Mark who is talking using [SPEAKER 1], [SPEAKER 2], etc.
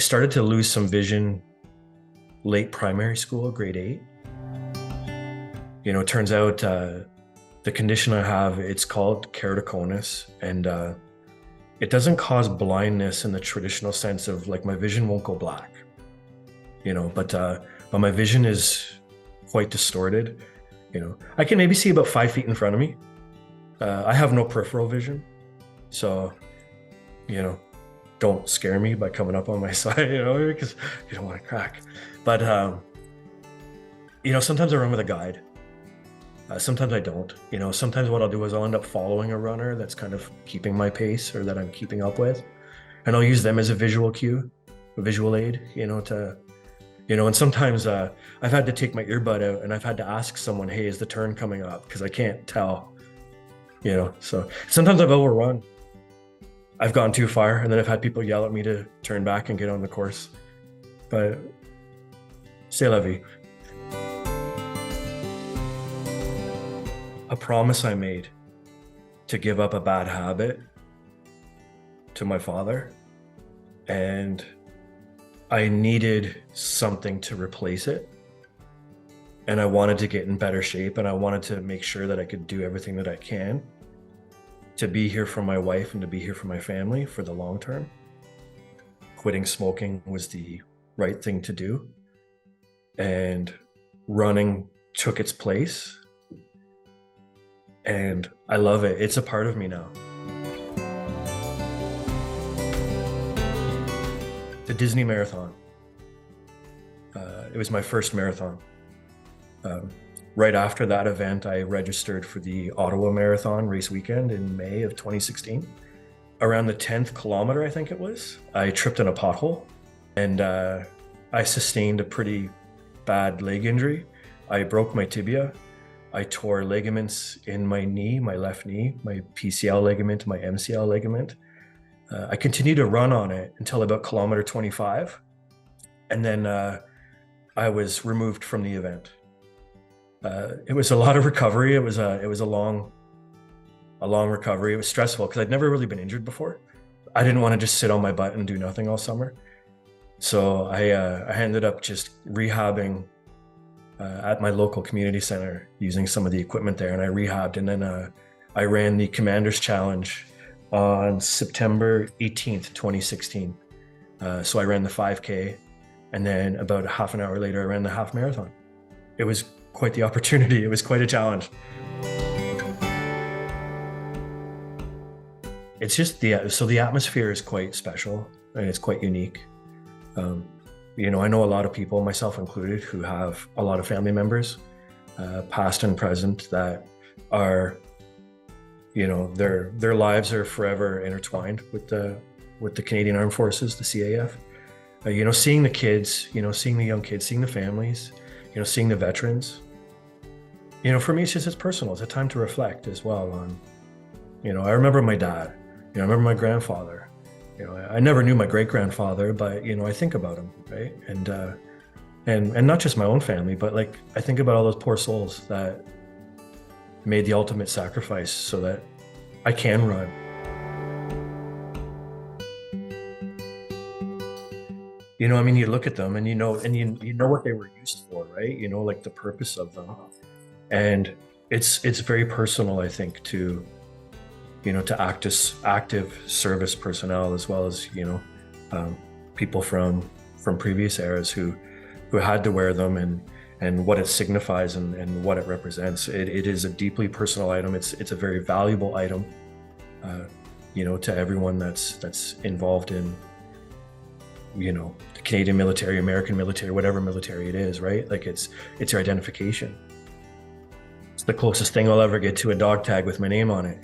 [SPEAKER 1] started to lose some vision late primary school, grade 8. It turns out the condition I have, it's called keratoconus, and it doesn't cause blindness in the traditional sense of like my vision won't go black, but my vision is quite distorted. I can maybe see about 5 feet in front of me. I have no peripheral vision, so don't scare me by coming up on my side, because you don't want to crack. But sometimes I run with a guide. Sometimes I don't. Sometimes what I'll do is I'll end up following a runner that's kind of keeping my pace or that I'm keeping up with, and I'll use them as a visual cue, a visual aid. And sometimes I've had to take my earbud out and I've had to ask someone, "Hey, is the turn coming up?" Because I can't tell. So sometimes I've overrun. I've gone too far, and then I've had people yell at me to turn back and get on the course. But c'est la vie. A promise I made to give up a bad habit to my father, and I needed something to replace it. And I wanted to get in better shape, and I wanted to make sure that I could do everything that I can to be here for my wife and to be here for my family for the long term. Quitting smoking was the right thing to do, and running took its place. And I love it. It's a part of me now. The Disney Marathon. It was my first marathon. Right after that event, I registered for the Ottawa Marathon race weekend in May of 2016. Around the 10th kilometer, I think it was, I tripped in a pothole, and I sustained a pretty bad leg injury. I broke my tibia. I tore ligaments in my knee, my left knee, my PCL ligament, my MCL ligament. I continued to run on it until about kilometer 25. And then I was removed from the event. It was a lot of recovery. It was a long recovery. It was stressful because I'd never really been injured before. I didn't want to just sit on my butt and do nothing all summer. So I ended up just rehabbing at my local community center using some of the equipment there, and I rehabbed, and then I ran the Commander's Challenge on September 18th, 2016. So I ran the 5K, and then about half an hour later, I ran the half marathon. It was quite the opportunity. It was quite a challenge. It's just so the atmosphere is quite special, and it's quite unique. I know a lot of people, myself included, who have a lot of family members, past and present, that are, their lives are forever intertwined with the Canadian Armed Forces, the CAF. Seeing the kids, seeing the young kids, seeing the families, seeing the veterans. For me, it's personal. It's a time to reflect as well on, I remember my dad, I remember my grandfather. I never knew my great-grandfather, but, I think about him, right? And not just my own family, but like, I think about all those poor souls that made the ultimate sacrifice so that I can run. You look at them and you know what they were used for, right? Like the purpose of them. And it's very personal, I think, to act as active service personnel, as well as, people from previous eras who had to wear them, and what it signifies and what it represents. It is a deeply personal item. It's a very valuable item, to everyone that's involved in, the Canadian military, American military, whatever military it is, right? Like it's your identification. It's the closest thing I'll ever get to a dog tag with my name on it,